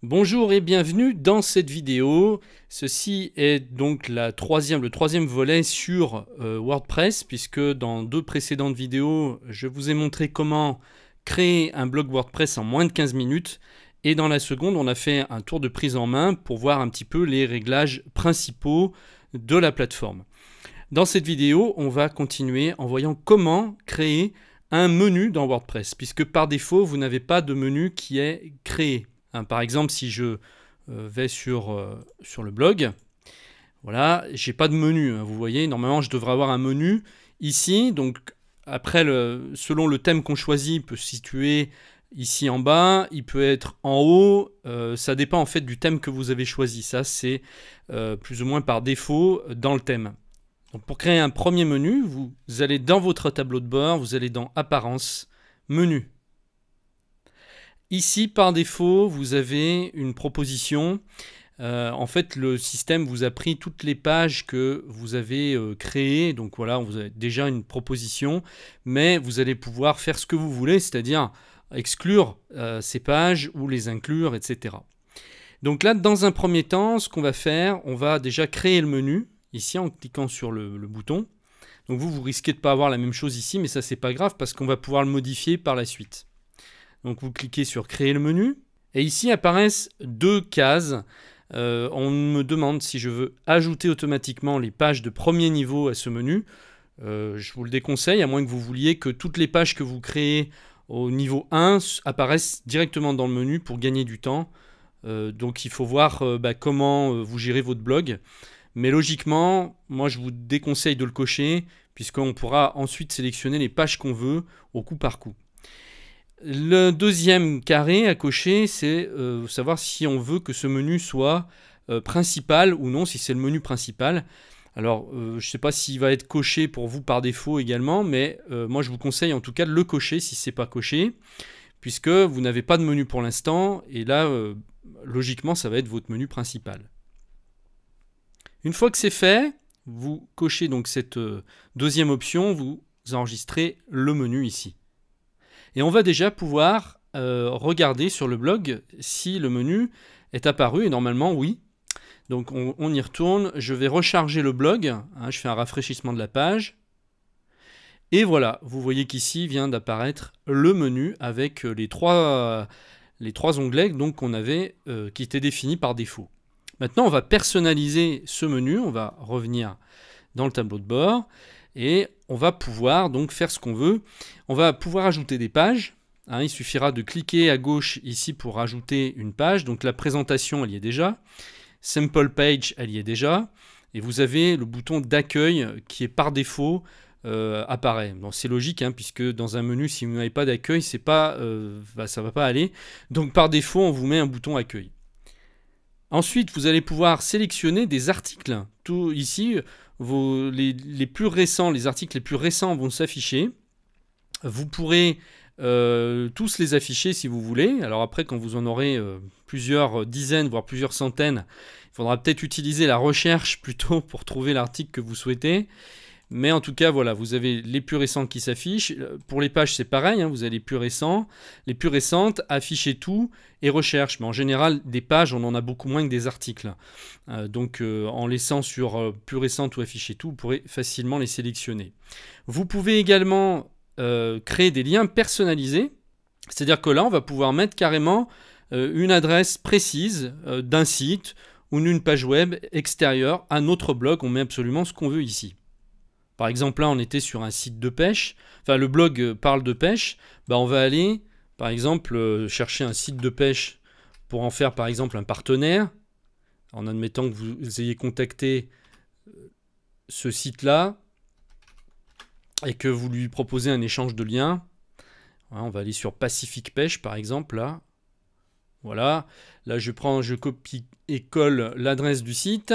Bonjour et bienvenue dans cette vidéo. Ceci est donc le troisième volet sur WordPress, puisque dans deux précédentes vidéos, je vous ai montré comment créer un blog WordPress en moins de 15 minutes. Et dans la seconde, on a fait un tour de prise en main pour voir un petit peu les réglages principaux de la plateforme. Dans cette vidéo, on va continuer en voyant comment créer un menu dans WordPress, puisque par défaut, vous n'avez pas de menu qui est créé. Par exemple, si je vais sur le blog, voilà, j'ai pas de menu. Vous voyez, normalement, je devrais avoir un menu ici. Donc, après, selon le thème qu'on choisit, il peut se situer ici en bas, il peut être en haut. Ça dépend en fait du thème que vous avez choisi. Ça, c'est plus ou moins par défaut dans le thème. Donc, pour créer un premier menu, vous allez dans votre tableau de bord, vous allez dans Apparence, Menu. Ici, par défaut, vous avez une proposition. En fait, le système vous a pris toutes les pages que vous avez créées. Donc voilà, vous avez déjà une proposition, mais vous allez pouvoir faire ce que vous voulez, c'est-à-dire exclure ces pages ou les inclure, etc. Donc là, dans un premier temps, ce qu'on va faire, on va déjà créer le menu, ici en cliquant sur le bouton. Donc vous risquez de ne pas avoir la même chose ici, mais ça, c'est pas grave parce qu'on va pouvoir le modifier par la suite. Donc vous cliquez sur créer le menu et ici apparaissent deux cases. On me demande si je veux ajouter automatiquement les pages de premier niveau à ce menu. Je vous le déconseille, à moins que vous vouliez que toutes les pages que vous créez au niveau 1 apparaissent directement dans le menu pour gagner du temps. Donc il faut voir comment vous gérez votre blog. Mais logiquement, moi je vous déconseille de le cocher puisqu'on pourra ensuite sélectionner les pages qu'on veut au coup par coup. Le deuxième carré à cocher, c'est savoir si on veut que ce menu soit principal ou non, si c'est le menu principal. Alors, je ne sais pas s'il va être coché pour vous par défaut également, mais moi je vous conseille en tout cas de le cocher si ce n'est pas coché, puisque vous n'avez pas de menu pour l'instant, et là, logiquement, ça va être votre menu principal. Une fois que c'est fait, vous cochez donc cette deuxième option, vous enregistrez le menu ici. Et on va déjà pouvoir regarder sur le blog si le menu est apparu, et normalement oui. Donc on y retourne, je vais recharger le blog, je fais un rafraîchissement de la page. Et voilà, vous voyez qu'ici vient d'apparaître le menu avec les trois onglets donc, qui étaient définis par défaut. Maintenant on va personnaliser ce menu, on va revenir dans le tableau de bord. Et on va pouvoir donc faire ce qu'on veut. On va pouvoir ajouter des pages. Il suffira de cliquer à gauche ici pour ajouter une page. Donc la présentation, elle y est déjà. Sample page, elle y est déjà. Et vous avez le bouton d'accueil qui est par défaut apparaît. Bon, c'est logique, puisque dans un menu, si vous n'avez pas d'accueil, ça ne va pas aller. Donc par défaut, on vous met un bouton accueil. Ensuite, vous allez pouvoir sélectionner des articles. Tout ici, les plus récents, les articles les plus récents vont s'afficher. Vous pourrez tous les afficher si vous voulez. Alors après, quand vous en aurez plusieurs dizaines, voire plusieurs centaines, il faudra peut-être utiliser la recherche plutôt pour trouver l'article que vous souhaitez. Mais en tout cas, voilà, vous avez les plus récents qui s'affichent. Pour les pages, c'est pareil, vous avez les plus récents. Les plus récentes, affichez tout et recherche. Mais en général, des pages, on en a beaucoup moins que des articles. Donc, en laissant sur plus récentes ou afficher tout, vous pourrez facilement les sélectionner. Vous pouvez également créer des liens personnalisés. C'est-à-dire que là, on va pouvoir mettre carrément une adresse précise d'un site ou d'une page web extérieure à notre blog. On met absolument ce qu'on veut ici. Par exemple, là, on était sur un site de pêche. Enfin, le blog parle de pêche. On va aller, par exemple, chercher un site de pêche pour en faire, par exemple, un partenaire. En admettant que vous ayez contacté ce site-là et que vous lui proposez un échange de liens. Voilà, on va aller sur Pacific Pêche, par exemple, là. Voilà. Là, je copie et colle l'adresse du site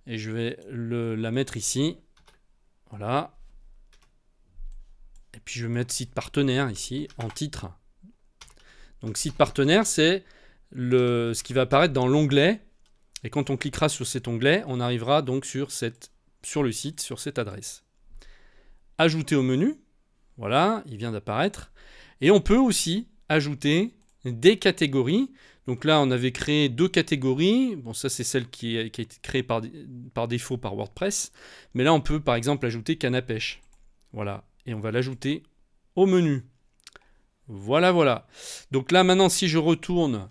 et je vais la mettre ici. Voilà. Et puis je vais mettre site partenaire ici en titre. Donc site partenaire, c'est ce qui va apparaître dans l'onglet. Et quand on cliquera sur cet onglet, on arrivera donc sur le site, sur cette adresse. Ajouter au menu. Voilà, il vient d'apparaître. Et on peut aussi ajouter des catégories. Donc là, on avait créé 2 catégories. Bon, ça, c'est celle qui a été créée par défaut par WordPress. Mais là, on peut, par exemple, ajouter canne à pêche. Voilà. Et on va l'ajouter au menu. Voilà, voilà. Donc là, maintenant, si je retourne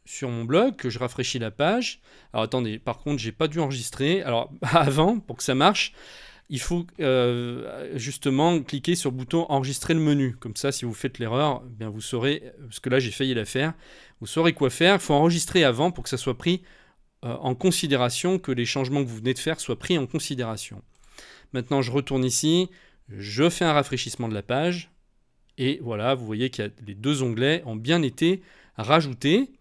sur mon blog, que je rafraîchis la page. Alors, attendez, par contre, j'ai pas dû enregistrer. Alors, avant, pour que ça marche, il faut justement cliquer sur le bouton enregistrer le menu. Comme ça, si vous faites l'erreur, bien vous saurez, parce que là j'ai failli la faire, vous saurez quoi faire. Il faut enregistrer avant pour que ça soit pris en considération, que les changements que vous venez de faire soient pris en considération. Maintenant, je retourne ici, je fais un rafraîchissement de la page, et voilà, vous voyez que les 2 onglets ont bien été rajoutés.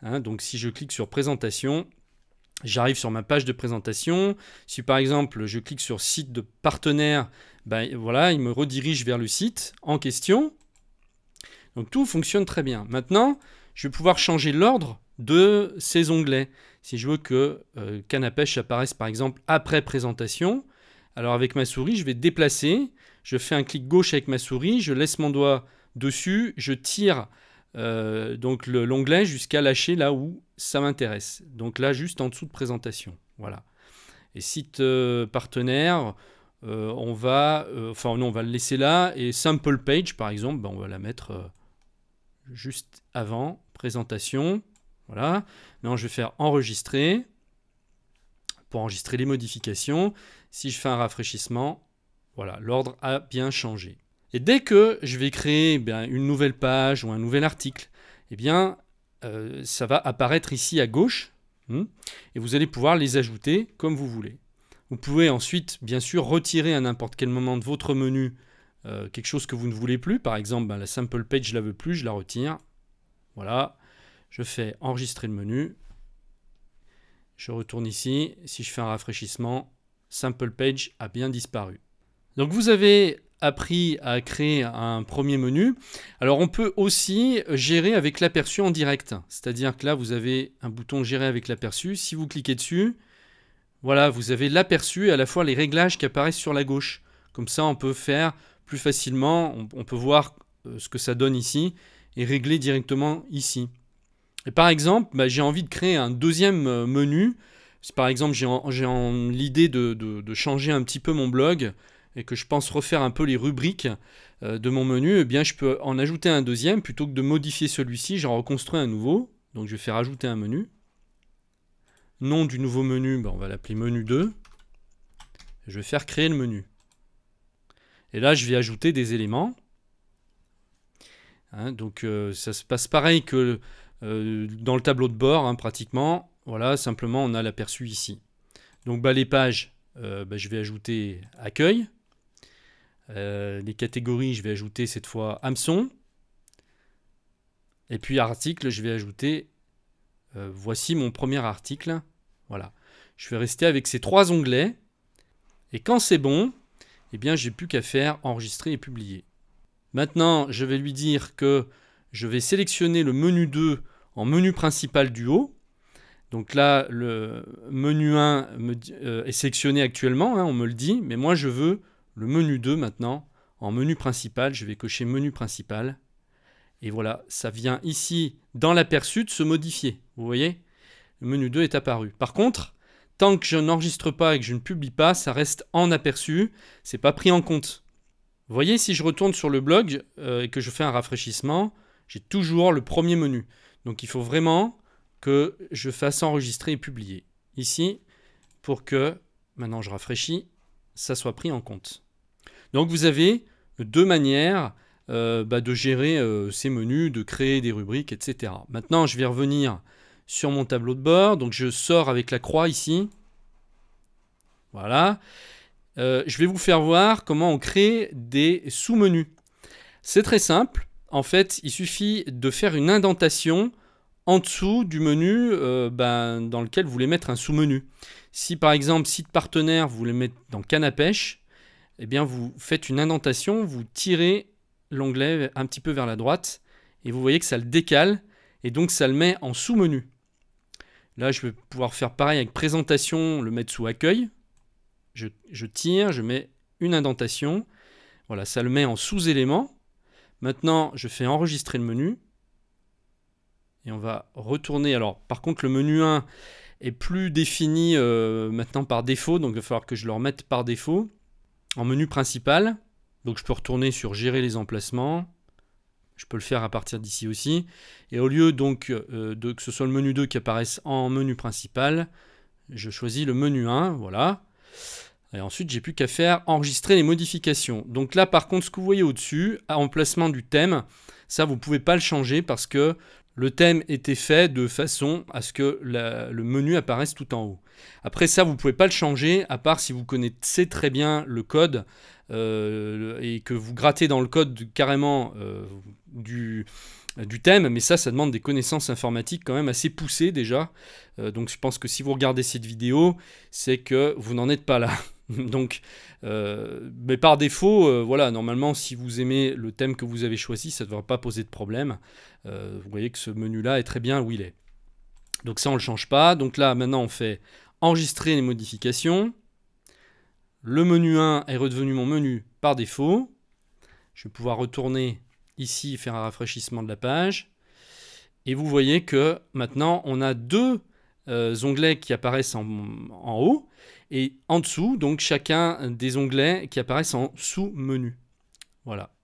Hein, donc si je clique sur présentation, j'arrive sur ma page de présentation. Si par exemple je clique sur site de partenaire, ben voilà, il me redirige vers le site en question. Donc tout fonctionne très bien. Maintenant, je vais pouvoir changer l'ordre de ces onglets. Si je veux que canne à pêche apparaisse par exemple après présentation, alors avec ma souris, je vais déplacer. Je fais un clic gauche avec ma souris, je laisse mon doigt dessus, je tire donc l'onglet jusqu'à lâcher là où ça m'intéresse. Donc là, juste en dessous de présentation. Voilà. Et site partenaire, on va le laisser là. Et sample page, par exemple, on va la mettre juste avant présentation. Voilà. Maintenant, je vais faire enregistrer pour enregistrer les modifications. Si je fais un rafraîchissement, voilà, l'ordre a bien changé. Et dès que je vais créer une nouvelle page ou un nouvel article, ça va apparaître ici à gauche, et vous allez pouvoir les ajouter comme vous voulez. Vous pouvez ensuite, bien sûr, retirer à n'importe quel moment de votre menu quelque chose que vous ne voulez plus. Par exemple, la sample page, je ne la veux plus, je la retire. Voilà, je fais enregistrer le menu. Je retourne ici. Si je fais un rafraîchissement, sample page a bien disparu. Donc vous avez appris à créer un premier menu. Alors on peut aussi gérer avec l'aperçu en direct. C'est-à-dire que là, vous avez un bouton gérer avec l'aperçu. Si vous cliquez dessus, voilà, vous avez l'aperçu et à la fois les réglages qui apparaissent sur la gauche. Comme ça, on peut faire plus facilement, on peut voir ce que ça donne ici et régler directement ici. Et par exemple, j'ai envie de créer un deuxième menu. Si par exemple, j'ai l'idée de changer un petit peu mon blog et que je pense refaire un peu les rubriques de mon menu, eh bien, je peux en ajouter un deuxième. Plutôt que de modifier celui-ci, j'en reconstruis un nouveau. Donc je vais faire ajouter un menu. Nom du nouveau menu, on va l'appeler menu 2. Je vais faire créer le menu. Et là, je vais ajouter des éléments. Hein, donc ça se passe pareil que dans le tableau de bord, pratiquement. Voilà, simplement on a l'aperçu ici. Donc les pages, je vais ajouter accueil. Les catégories, je vais ajouter cette fois hameçon. Et puis article, je vais ajouter voici mon premier article. Voilà. Je vais rester avec ces 3 onglets. Et quand c'est bon, eh bien, j'ai plus qu'à faire enregistrer et publier. Maintenant, je vais lui dire que je vais sélectionner le menu 2 en menu principal du haut. Donc là, le menu 1 est sélectionné actuellement, on me le dit, mais moi je veux le menu 2 maintenant en menu principal. Je vais cocher menu principal. Et voilà, ça vient ici dans l'aperçu de se modifier. Vous voyez ? Le menu 2 est apparu. Par contre, tant que je n'enregistre pas et que je ne publie pas, ça reste en aperçu. C'est pas pris en compte. Vous voyez, si je retourne sur le blog et que je fais un rafraîchissement, j'ai toujours le premier menu. Donc il faut vraiment que je fasse enregistrer et publier. Ici, pour que, maintenant je rafraîchis, ça soit pris en compte. Donc vous avez 2 manières de gérer ces menus, de créer des rubriques, etc. Maintenant, je vais revenir sur mon tableau de bord. Donc je sors avec la croix ici. Voilà. Je vais vous faire voir comment on crée des sous-menus. C'est très simple. En fait, il suffit de faire une indentation en dessous du menu dans lequel vous voulez mettre un sous-menu. Si par exemple, site partenaire, vous voulez mettre dans canne à pêche, eh bien vous faites une indentation, vous tirez l'onglet un petit peu vers la droite et vous voyez que ça le décale et donc ça le met en sous-menu. Là, je vais pouvoir faire pareil avec présentation, le mettre sous accueil. Je tire, je mets une indentation. Voilà, ça le met en sous-élément. Maintenant, je fais enregistrer le menu. Et on va retourner. Alors, par contre, le menu 1 est plus défini maintenant par défaut. Donc, il va falloir que je le remette par défaut en menu principal. Donc, je peux retourner sur gérer les emplacements. Je peux le faire à partir d'ici aussi. Et au lieu donc que ce soit le menu 2 qui apparaisse en menu principal, je choisis le menu 1. Voilà. Et ensuite, j'ai plus qu'à faire enregistrer les modifications. Donc là, par contre, ce que vous voyez au-dessus, emplacement du thème, ça, vous ne pouvez pas le changer parce que le thème était fait de façon à ce que le menu apparaisse tout en haut. Après ça, vous ne pouvez pas le changer, à part si vous connaissez très bien le code et que vous grattez dans le code carrément du thème, mais ça demande des connaissances informatiques quand même assez poussées déjà. Donc je pense que si vous regardez cette vidéo, c'est que vous n'en êtes pas là. Donc, mais par défaut, voilà, normalement, si vous aimez le thème que vous avez choisi, ça ne devrait pas poser de problème. Vous voyez que ce menu-là est très bien où il est. Donc ça, on ne le change pas. Donc là, maintenant, on fait enregistrer les modifications. Le menu 1 est redevenu mon menu par défaut. Je vais pouvoir retourner ici et faire un rafraîchissement de la page. Et vous voyez que maintenant, on a deux onglets qui apparaissent en haut. Et en dessous, donc chacun des onglets qui apparaissent en sous-menu. Voilà.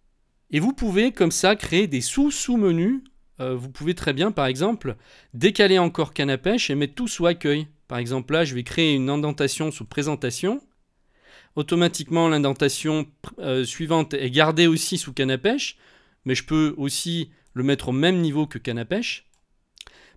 Et vous pouvez comme ça créer des sous-sous-menus. Vous pouvez très bien, par exemple, décaler encore canne à pêche et mettre tout sous accueil. Par exemple, là, je vais créer une indentation sous présentation. Automatiquement, l'indentation suivante est gardée aussi sous canne à pêche. Mais je peux aussi le mettre au même niveau que canne à pêche.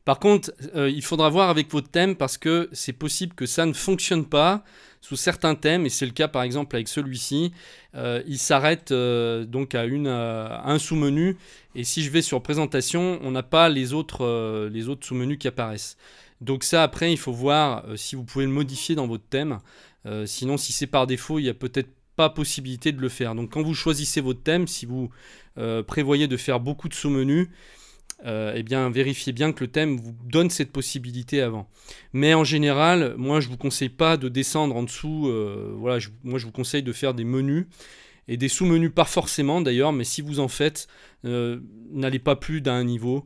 Par contre, il faudra voir avec votre thème parce que c'est possible que ça ne fonctionne pas sous certains thèmes, et c'est le cas par exemple avec celui-ci. Il s'arrête donc à un sous-menu, et si je vais sur présentation, on n'a pas les autres sous-menus qui apparaissent. Donc ça, après, il faut voir si vous pouvez le modifier dans votre thème. Sinon, si c'est par défaut, il n'y a peut-être pas possibilité de le faire. Donc quand vous choisissez votre thème, si vous prévoyez de faire beaucoup de sous-menus, eh bien, vérifiez bien que le thème vous donne cette possibilité avant. Mais en général, moi, je ne vous conseille pas de descendre en dessous. Voilà, moi, je vous conseille de faire des menus et des sous-menus, pas forcément d'ailleurs, mais si vous en faites, n'allez pas plus d'un niveau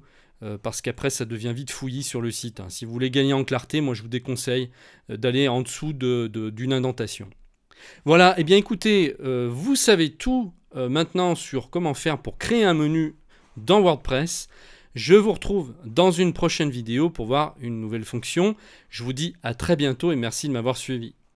parce qu'après, ça devient vite fouillis sur le site. Hein. Si vous voulez gagner en clarté, moi, je vous déconseille d'aller en dessous d'une indentation. Voilà, et eh bien écoutez, vous savez tout maintenant sur comment faire pour créer un menu dans WordPress. Je vous retrouve dans une prochaine vidéo pour voir une nouvelle fonction. Je vous dis à très bientôt et merci de m'avoir suivi.